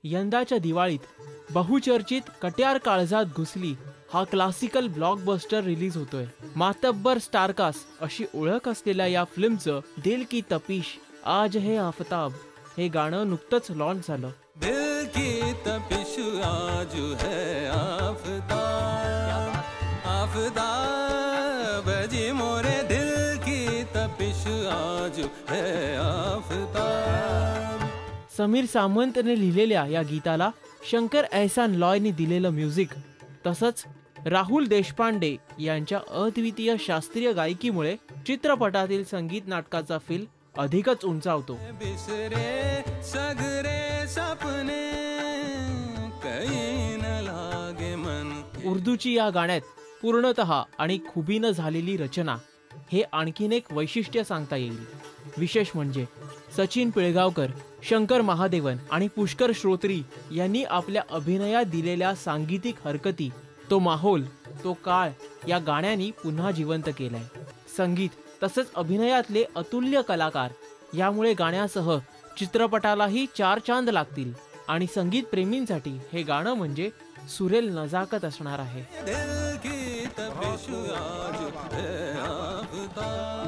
यंदाच्या दिवाळीत बहुचर्चित कट्यार काळजात घुसली हा क्लासिकल ब्लॉकबस्टर रिलीज होतोय. मातब्बर स्टारकास्ट अशी ओळख असलेल्या या फिल्मचं दिल की तपिश आज है आफताब हे गाणं नुकतंच लॉन्च झालं. दिल की तपिश आज है आफताब, आफताब जी मोरे दिल की तपिश आज है आफताब. समीर सामंतने लिहिलेल्या या गीताला शंकर एहसान लॉयने दिलेलं म्युझिक तसंच राहुल देशपांडे यांच्या अद्वितीय शास्त्रीय गायकीमुळे चित्रपटातील संगीत नाटकाचा फील अधिकच उंचावतो. बिसरे सगरे सपने कहीं न लागे मन. उर्दूची या गाण्यात पूर्णतः आणि खुबीनं झालेली रचना हे आणखीन एक वैशिष्ट्य सांगता येईल. विशेष म्हणजे सचिन पिळगावकर, शंकर महादेवन आणि पुष्कर श्रोत्री यांनी आपल्या अभिनयात दिलेल्या सांगीतिक हरकती, तो माहोल, तो काळ या गाण्यांनी पुन्हा जिवंत केलाय. संगीत तसंच अभिनयातले अतुल्य कलाकार यामुळे गाण्यासह चित्रपटालाही 4 चांद लागतील आणि संगीत प्रेमींसाठी हे गाणं म्हणजे सुरेल नजाकत असणार आहे. दिल की तपिश आज है आफताब.